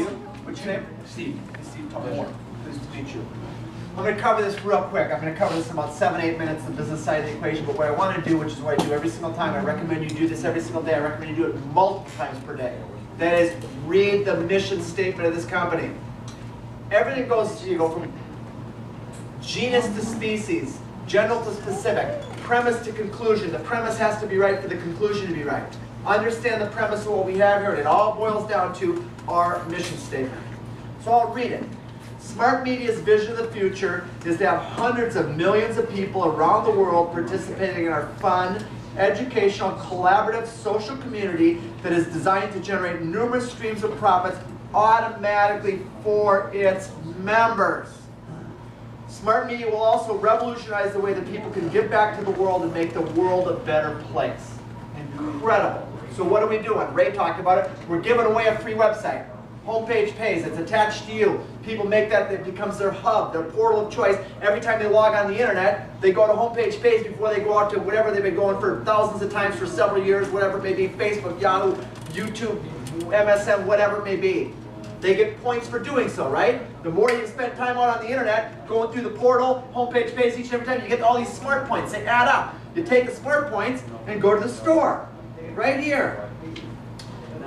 you? What's your name? Steve. Steve Tumore. Pleased to meet you. I'm going to cover this real quick. I'm going to cover this in about 7-8 minutes, the business side of the equation. But what I want to do, which is what I do every single time, I recommend you do this every single day. I recommend you do it multiple times per day. That is, read the mission statement of this company. Everything goes, you go from genus to species, general to specific, premise to conclusion. The premise has to be right for the conclusion to be right. Understand the premise of what we have here, and it all boils down to our mission statement. So I'll read it. Smart Media's vision of the future is to have hundreds of millions of people around the world participating in our fun, educational, collaborative social community that is designed to generate numerous streams of profits automatically for its members. Smart Media will also revolutionize the way that people can give back to the world and make the world a better place. Incredible. So what are we doing? Ray talked about it. We're giving away a free website. Homepage pays. It's attached to you. People make that, it becomes their hub, their portal of choice. Every time they log on the internet, they go to homepage pays before they go out to whatever they've been going for thousands of times for several years, whatever it may be, Facebook, Yahoo, YouTube, MSN, whatever it may be. They get points for doing so, right? The more you spend time out on the internet, going through the portal, homepage pays each and every time, you get all these smart points. They add up. You take the smart points and go to the store, right here.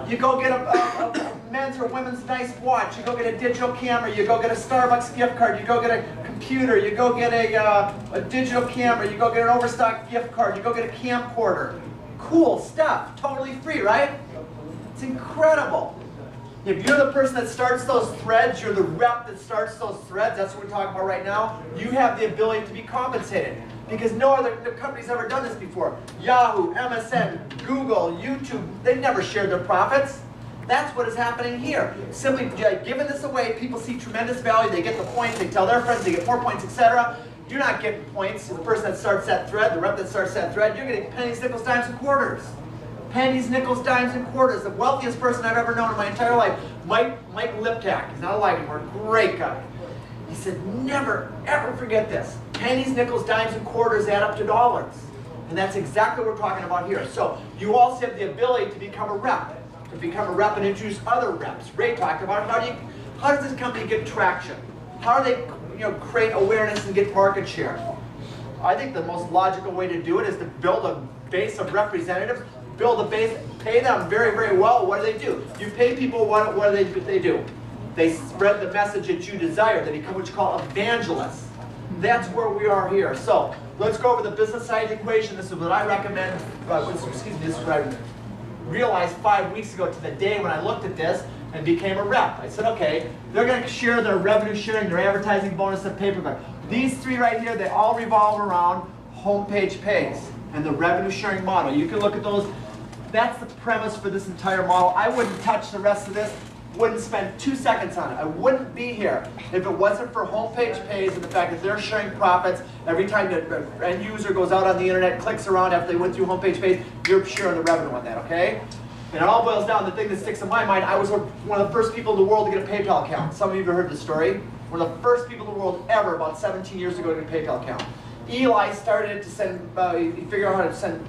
You go get a men's or women's nice watch. You go get a digital camera. You go get a Starbucks gift card. You go get a computer. You go get a digital camera. You go get an Overstock gift card. You go get a camcorder. Cool stuff. Totally free, right? It's incredible. If you're the person that starts those threads, you're the rep that starts those threads, that's what we're talking about right now, you have the ability to be compensated. Because no other company's ever done this before. Yahoo, MSN, Google, YouTube, they've never shared their profits. That's what is happening here. Simply giving this away, people see tremendous value, they get the points, they tell their friends, they get more points, etc. You're not getting points. The person that starts that thread, the rep that starts that thread, you're getting pennies, nickels, dimes, and quarters. Pennies, nickels, dimes, and quarters. The wealthiest person I've ever known in my entire life, Mike Liptak. He's not alive anymore. Great guy. He said, never, ever forget this. Pennies, nickels, dimes, and quarters add up to dollars. And that's exactly what we're talking about here. So you also have the ability to become a rep. To become a rep and introduce other reps. Ray talked about how does this company get traction? How do they create awareness and get market share? I think the most logical way to do it is to build a base of representatives. Build a base, pay them very, very well. What do? You pay people, what do they do? They spread the message that you desire. They become what you call evangelists. That's where we are here. So let's go over the business side of the equation. This is what I recommend. This is what I realized 5 weeks ago to the day when I looked at this and became a rep. I said, okay, they're going to share their revenue sharing, their advertising bonus, and pay-per-view. These three right here, they all revolve around homepage pays and the revenue sharing model. You can look at those. That's the premise for this entire model. I wouldn't touch the rest of this. Wouldn't spend 2 seconds on it. I wouldn't be here if it wasn't for homepage pays and the fact that they're sharing profits every time the end user goes out on the internet, clicks around after they went through homepage pays, you're sharing the revenue on that, okay? And it all boils down to the thing that sticks in my mind. I was one of the first people in the world to get a PayPal account. Some of you have heard the story. One of the first people in the world ever, about 17 years ago, to get a PayPal account. Eli started it to send, he figured out how to send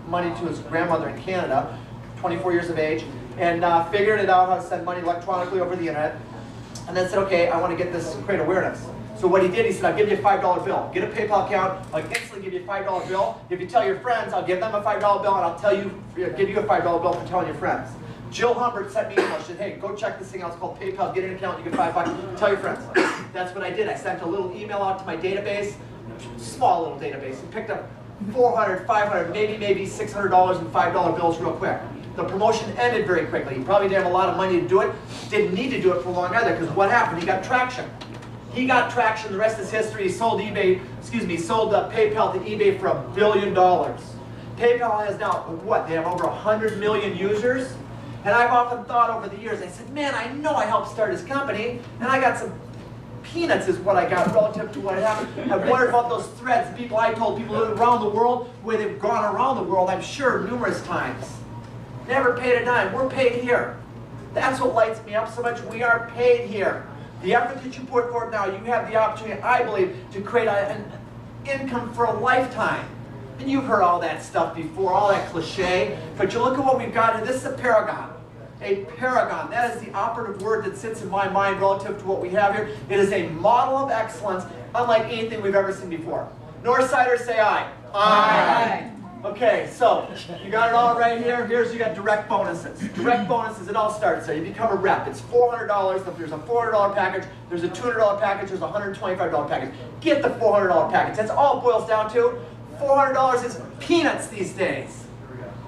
money to his grandmother in Canada, 24 years of age, and figured it out how to send money electronically over the internet, and then said, okay, I want to get this to create awareness. So what he did, he said, I'll give you a $5 bill. Get a PayPal account, I'll instantly give you a $5 bill. If you tell your friends, I'll give them a $5 bill, and I'll give you a $5 bill for telling your friends. Jill Humbert sent me an email. She said, hey, go check this thing out. It's called PayPal. Get an account, you get $5. Tell your friends. That's what I did. I sent a little email out to my database, small little database, and picked up 400, 500, maybe $600 in $5 bills real quick. The promotion ended very quickly. He probably didn't have a lot of money to do it. Didn't need to do it for long either, because what happened? He got traction. He got traction. The rest is history. He sold sold PayPal to eBay for $1 billion. PayPal has now, what? They have over 100 million users. And I've often thought over the years, I said, man, I know I helped start his company, and I got some peanuts is what I got relative to what happened. I've wondered about those threads. I told people around the world, where they've gone around the world, I'm sure, numerous times. Never paid a dime. We're paid here. That's what lights me up so much. We are paid here. The effort that you put forward now, you have the opportunity, I believe, to create an income for a lifetime. And you've heard all that stuff before, all that cliche. But you look at what we've got here. This is a paragon. a paragon. That is the operative word that sits in my mind relative to what we have here. It is a model of excellence unlike anything we've ever seen before. Northsiders, say aye. Aye. Okay, so you got it all right here. Here's you got direct bonuses. Direct bonuses, it all starts there. You become a rep. It's $400. If there's a $400 package, there's a $200 package, there's a $125 package. Get the $400 package. That's all it boils down to. $400 is peanuts these days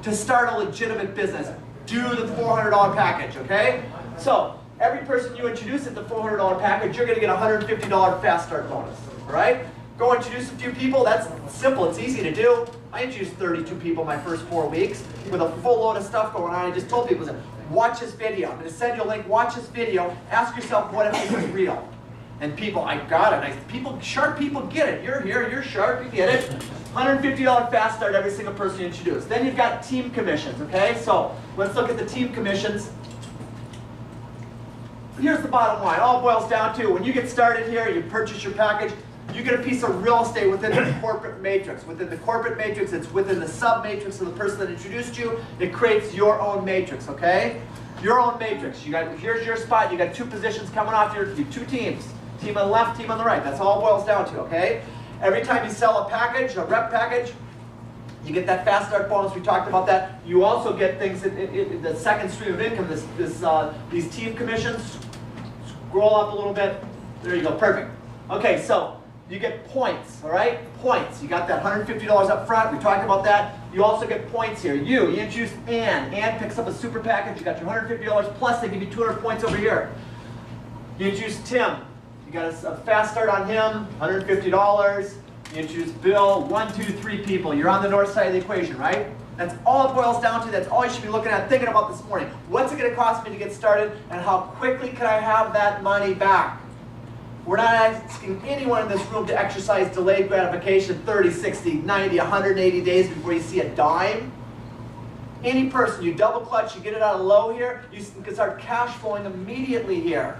to start a legitimate business. Do the $400 package, okay? So every person you introduce at the $400 package, you're going to get a $150 fast start bonus, all right? Go introduce a few people. That's simple. It's easy to do. I introduced 32 people my first 4 weeks with a full load of stuff going on. I just told people, watch this video. I'm going to send you a link. Watch this video. Ask yourself, what if this is real? And people, I got it. Sharp people get it. You're here. You're sharp. You get it. $150 fast start every single person you introduce. Then you've got team commissions, okay? So let's look at the team commissions. Here's the bottom line. All boils down to when you get started here, you purchase your package, you get a piece of real estate within the corporate matrix. Within the corporate matrix, it's within the sub-matrix of the person that introduced you. It creates your own matrix, okay? Your own matrix. Here's your spot. You got 2 positions coming off your 2 teams. Team on the left, team on the right. That's all it boils down to, okay? Every time you sell a package, a rep package, you get that fast start bonus. We talked about that. You also get things in the second stream of income, these team commissions. Scroll up a little bit. There you go, perfect. Okay, so you get points, all right? Points. You got that $150 up front. We talked about that. You also get points here. You introduced Eang. Eang picks up a super package. You got your $150 plus they give you 200 points over here. You introduced Tim. You got a fast start on him, $150. You introduce Bill, 1, 2, 3 people. You're on the north side of the equation, right? That's all it boils down to. That's all you should be looking at, thinking about this morning. What's it going to cost me to get started, and how quickly can I have that money back? We're not asking anyone in this room to exercise delayed gratification 30, 60, 90, 180 days before you see a dime. Any person, you double clutch, you get it out of low here, you can start cash flowing immediately here.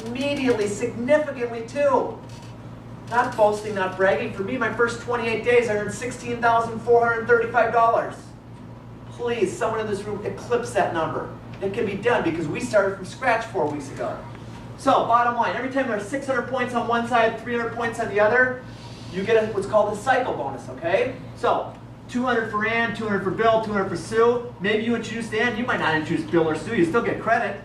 Immediately, significantly too. Not boasting, not bragging. For me, my first 28 days, I earned $16,435. Please, someone in this room, eclipse that number. It can be done because we started from scratch 4 weeks ago. So, bottom line, every time there's 600 points on one side, 300 points on the other, you get what's called a cycle bonus, okay? So, 200 for Ann, 200 for Bill, 200 for Sue. Maybe you introduced Ann, you might not introduce Bill or Sue, you still get credit.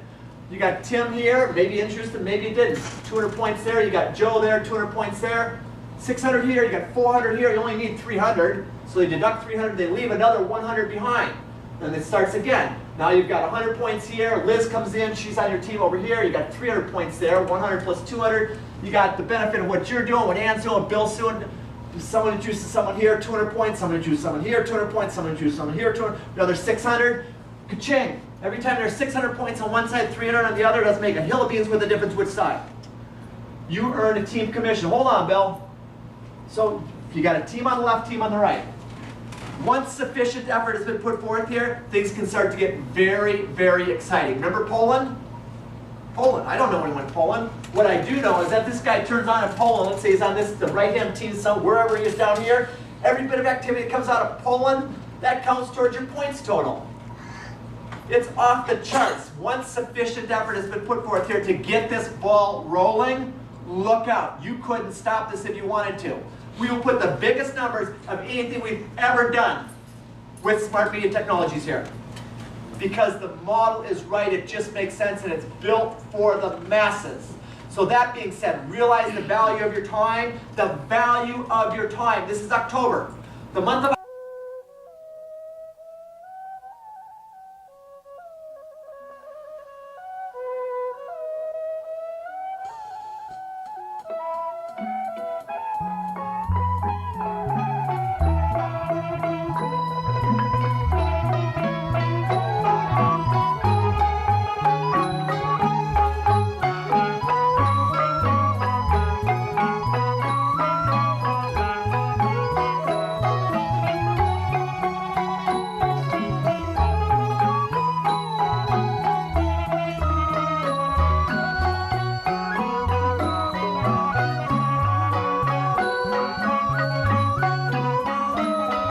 You got Tim here, maybe you introduced him, maybe you didn't. 200 points there, you got Joe there, 200 points there. 600 here, you got 400 here, you only need 300. So they deduct 300, they leave another 100 behind. Then it starts again. Now you've got 100 points here, Liz comes in, she's on your team over here, you got 300 points there, 100 plus 200. You got the benefit of what you're doing, what Ann's doing, Bill's doing. Someone introduces someone here, 200 points, someone introduces someone here, 200 points, someone introduces someone here, 200, another 600. Ka-ching! Every time there's 600 points on one side, 300 on the other, it doesn't make a hill of beans with the difference which side. You earn a team commission. Hold on, Bill. So you got a team on the left, team on the right. Once sufficient effort has been put forth here, things can start to get very, very exciting. Remember Poland? Poland. I don't know anyone in Poland. What I do know is that this guy turns on in Poland. Let's say he's on the right-hand team, so wherever he is down here. Every bit of activity that comes out of Poland, that counts towards your points total. It's off the charts. Once sufficient effort has been put forth here to get this ball rolling, look out. You couldn't stop this if you wanted to. We will put the biggest numbers of anything we've ever done with smart media technologies here. Because the model is right, it just makes sense, and it's built for the masses. So that being said, realize the value of your time. The value of your time. This is October. The month of